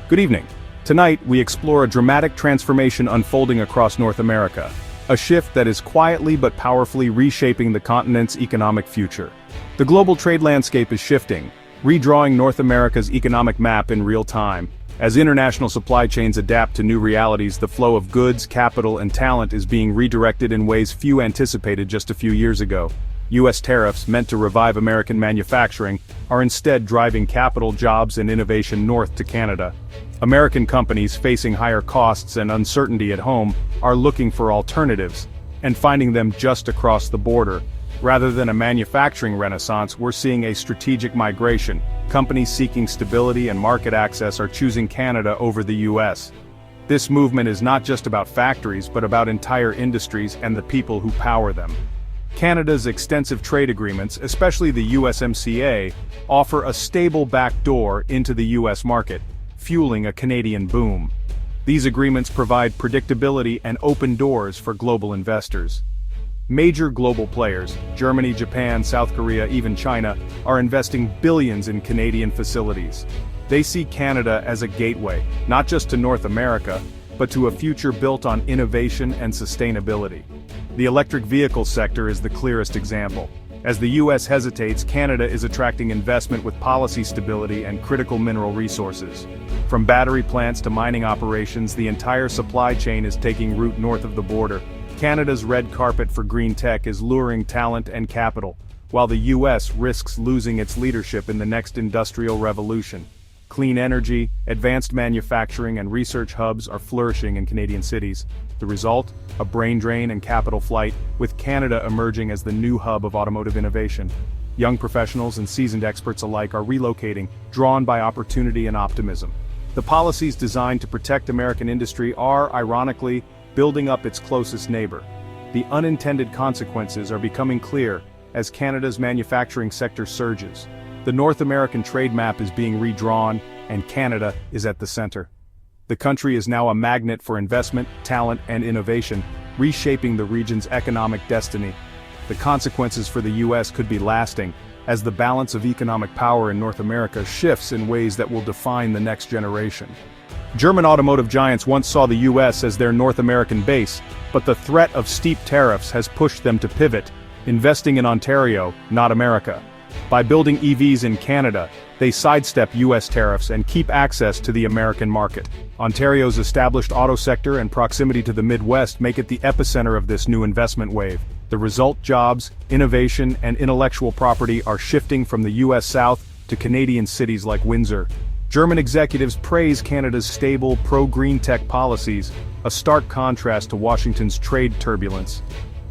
Good evening. Tonight, we explore a dramatic transformation unfolding across North America. A shift that is quietly but powerfully reshaping the continent's economic future. The global trade landscape is shifting, redrawing North America's economic map in real time. As international supply chains adapt to new realities, the flow of goods, capital, and talent is being redirected in ways few anticipated just a few years ago. U.S. tariffs, meant to revive American manufacturing, are instead driving capital, jobs, and innovation north to Canada. American companies, facing higher costs and uncertainty at home, are looking for alternatives, and finding them just across the border. Rather than a manufacturing renaissance, we're seeing a strategic migration. Companies seeking stability and market access are choosing Canada over the U.S. This movement is not just about factories, but about entire industries and the people who power them. Canada's extensive trade agreements, especially the USMCA, offer a stable backdoor into the U.S. market, fueling a Canadian boom. These agreements provide predictability and open doors for global investors. Major global players, Germany, Japan, South Korea, even China, are investing billions in Canadian facilities. They see Canada as a gateway, not just to North America, but to a future built on innovation and sustainability. The electric vehicle sector is the clearest example. As the U.S. hesitates, Canada is attracting investment with policy stability and critical mineral resources. From battery plants to mining operations, the entire supply chain is taking root north of the border. Canada's red carpet for green tech is luring talent and capital, while the U.S. risks losing its leadership in the next industrial revolution. Clean energy, advanced manufacturing, and research hubs are flourishing in Canadian cities. The result? A brain drain and capital flight, with Canada emerging as the new hub of automotive innovation. Young professionals and seasoned experts alike are relocating, drawn by opportunity and optimism. The policies designed to protect American industry are, ironically, building up its closest neighbor. The unintended consequences are becoming clear as Canada's manufacturing sector surges. The North American trade map is being redrawn, and Canada is at the center. The country is now a magnet for investment, talent, and innovation, reshaping the region's economic destiny. The consequences for the U.S. could be lasting, as the balance of economic power in North America shifts in ways that will define the next generation. German automotive giants once saw the U.S. as their North American base, but the threat of steep tariffs has pushed them to pivot, investing in Ontario, not America. By building EVs in Canada, they sidestep U.S. tariffs and keep access to the American market. Ontario's established auto sector and proximity to the Midwest make it the epicenter of this new investment wave. The result: jobs, innovation, and intellectual property are shifting from the U.S. South to Canadian cities like Windsor. German executives praise Canada's stable, pro-green tech policies, a stark contrast to Washington's trade turbulence.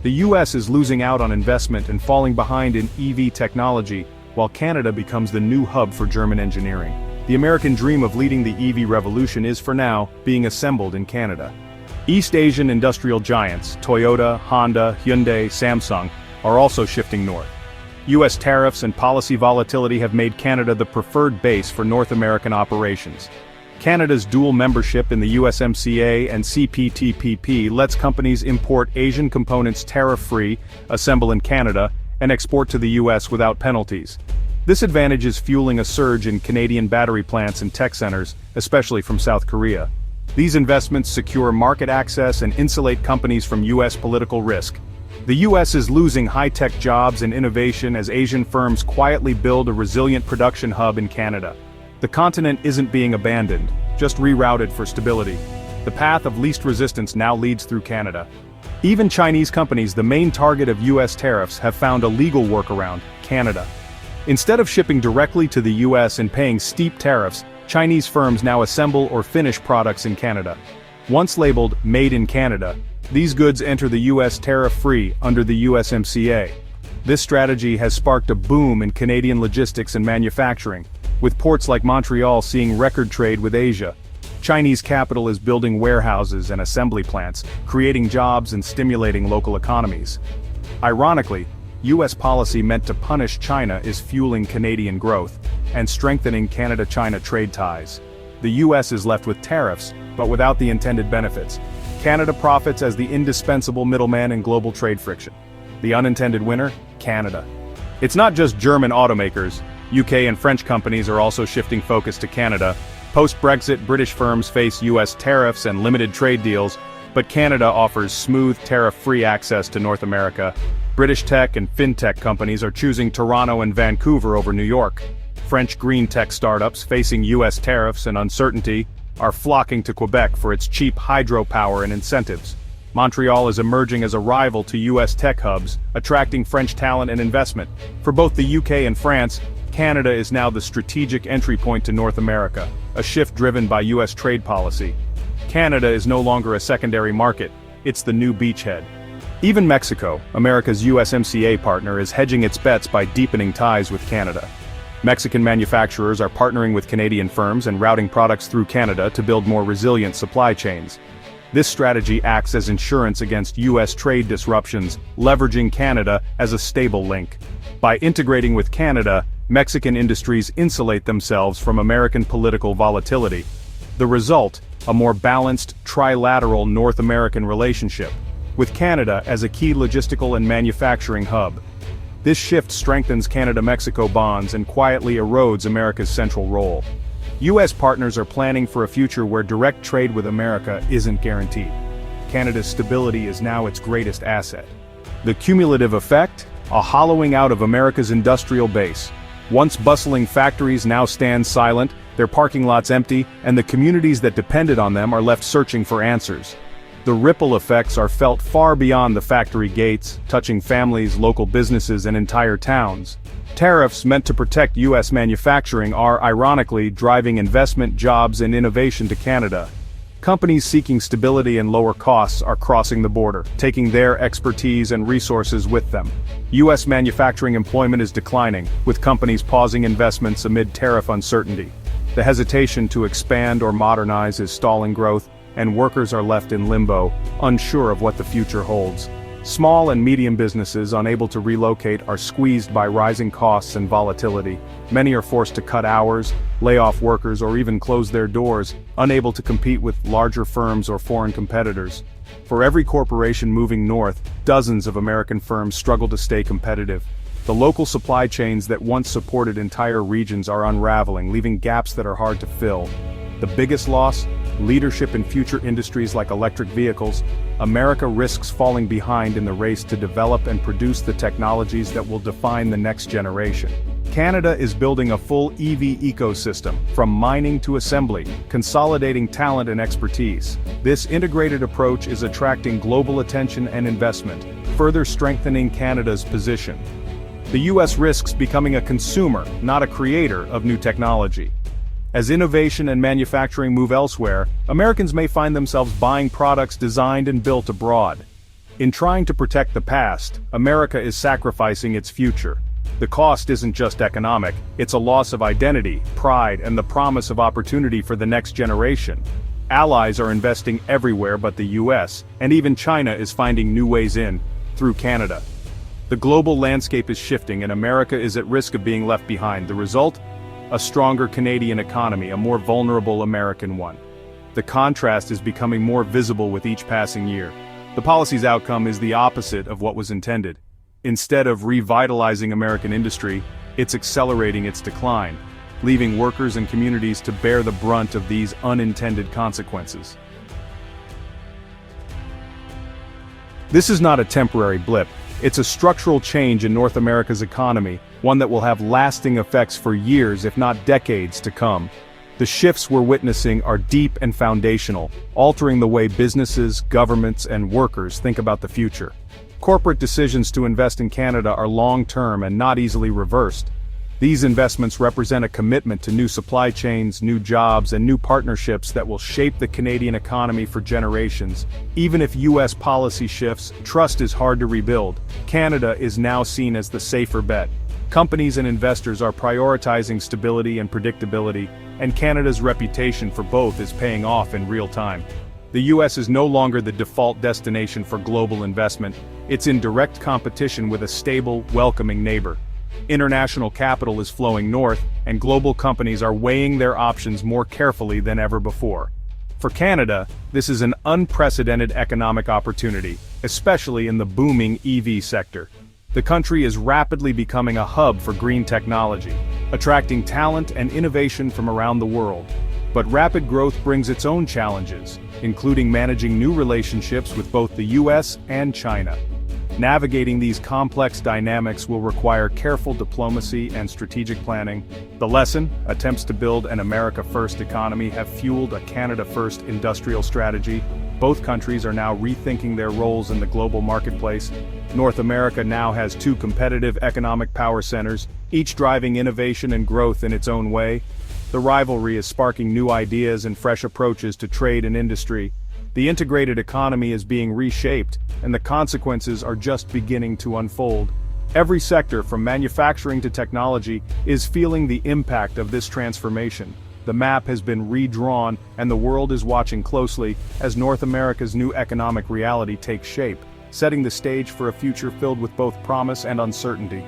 The U.S. is losing out on investment and falling behind in EV technology, while Canada becomes the new hub for German engineering. The American dream of leading the EV revolution is, for now, being assembled in Canada. East Asian industrial giants, Toyota, Honda, Hyundai, Samsung, are also shifting north. U.S. tariffs and policy volatility have made Canada the preferred base for North American operations. Canada's dual membership in the USMCA and CPTPP lets companies import Asian components tariff-free, assemble in Canada, and export to the U.S. without penalties. This advantage is fueling a surge in Canadian battery plants and tech centers, especially from South Korea. These investments secure market access and insulate companies from U.S. political risk. The U.S. is losing high-tech jobs and innovation as Asian firms quietly build a resilient production hub in Canada. The continent isn't being abandoned, just rerouted for stability. The path of least resistance now leads through Canada. Even Chinese companies, the main target of U.S. tariffs, have found a legal workaround: Canada. Instead of shipping directly to the U.S. and paying steep tariffs, Chinese firms now assemble or finish products in Canada. Once labeled "Made in Canada," these goods enter the U.S. tariff-free under the USMCA. This strategy has sparked a boom in Canadian logistics and manufacturing, with ports like Montreal seeing record trade with Asia. Chinese capital is building warehouses and assembly plants, creating jobs and stimulating local economies. Ironically, U.S. policy meant to punish China is fueling Canadian growth and strengthening Canada-China trade ties. The U.S. is left with tariffs, but without the intended benefits. Canada profits as the indispensable middleman in global trade friction. The unintended winner? Canada. It's not just German automakers. UK and French companies are also shifting focus to Canada, Post-Brexit, British firms face US tariffs and limited trade deals, but Canada offers smooth tariff-free access to North America. British tech and fintech companies are choosing Toronto and Vancouver over New York. French green tech startups facing US tariffs and uncertainty are flocking to Quebec for its cheap hydropower and incentives. Montreal is emerging as a rival to US tech hubs, attracting French talent and investment. For both the UK and France, Canada is now the strategic entry point to North America, a shift driven by US trade policy. Canada is no longer a secondary market, it's the new beachhead. Even Mexico, America's USMCA partner, is hedging its bets by deepening ties with Canada. Mexican manufacturers are partnering with Canadian firms and routing products through Canada to build more resilient supply chains. This strategy acts as insurance against US trade disruptions, leveraging Canada as a stable link. By integrating with Canada, Mexican industries insulate themselves from American political volatility. The result, a more balanced, trilateral North American relationship, with Canada as a key logistical and manufacturing hub. This shift strengthens Canada-Mexico bonds and quietly erodes America's central role. US partners are planning for a future where direct trade with America isn't guaranteed. Canada's stability is now its greatest asset. The cumulative effect? A hollowing out of America's industrial base. Once bustling factories now stand silent, their parking lots empty, and the communities that depended on them are left searching for answers. The ripple effects are felt far beyond the factory gates, touching families, local businesses, and entire towns. Tariffs meant to protect US manufacturing are, ironically, driving investment, jobs, and innovation to Canada. Companies seeking stability and lower costs are crossing the border, taking their expertise and resources with them. US manufacturing employment is declining, with companies pausing investments amid tariff uncertainty. The hesitation to expand or modernize is stalling growth, and workers are left in limbo, unsure of what the future holds. Small and medium businesses unable to relocate are squeezed by rising costs and volatility. Many are forced to cut hours, lay off workers, or even close their doors, unable to compete with larger firms or foreign competitors. For every corporation moving north, dozens of American firms struggle to stay competitive. The local supply chains that once supported entire regions are unraveling, leaving gaps that are hard to fill. The biggest loss? Leadership in future industries like electric vehicles. America risks falling behind in the race to develop and produce the technologies that will define the next generation. Canada is building a full EV ecosystem, from mining to assembly, consolidating talent and expertise. This integrated approach is attracting global attention and investment, further strengthening Canada's position. The US risks becoming a consumer, not a creator, of new technology. As innovation and manufacturing move elsewhere, Americans may find themselves buying products designed and built abroad. In trying to protect the past, America is sacrificing its future. The cost isn't just economic, it's a loss of identity, pride, and the promise of opportunity for the next generation. Allies are investing everywhere but the US, and even China is finding new ways in, through Canada. The global landscape is shifting and America is at risk of being left behind. The result? A stronger Canadian economy, a more vulnerable American one. The contrast is becoming more visible with each passing year. The policy's outcome is the opposite of what was intended. Instead of revitalizing American industry, it's accelerating its decline, leaving workers and communities to bear the brunt of these unintended consequences. This is not a temporary blip. It's a structural change in North America's economy, one that will have lasting effects for years if not decades to come. The shifts we're witnessing are deep and foundational, altering the way businesses, governments, and workers think about the future. Corporate decisions to invest in Canada are long-term and not easily reversed. These investments represent a commitment to new supply chains, new jobs, and new partnerships that will shape the Canadian economy for generations. Even if US policy shifts, trust is hard to rebuild. Canada is now seen as the safer bet. Companies and investors are prioritizing stability and predictability, and Canada's reputation for both is paying off in real time. The US is no longer the default destination for global investment. It's in direct competition with a stable, welcoming neighbor. International capital is flowing north, and global companies are weighing their options more carefully than ever before. For Canada, this is an unprecedented economic opportunity, especially in the booming EV sector. The country is rapidly becoming a hub for green technology, attracting talent and innovation from around the world. But rapid growth brings its own challenges, including managing new relationships with both the US and China. Navigating these complex dynamics will require careful diplomacy and strategic planning. The lesson: attempts to build an America-first economy have fueled a Canada-first industrial strategy. Both countries are now rethinking their roles in the global marketplace. North America now has two competitive economic power centers, each driving innovation and growth in its own way. The rivalry is sparking new ideas and fresh approaches to trade and industry. The integrated economy is being reshaped, and the consequences are just beginning to unfold. Every sector, from manufacturing to technology, is feeling the impact of this transformation. The map has been redrawn, and the world is watching closely as North America's new economic reality takes shape, setting the stage for a future filled with both promise and uncertainty.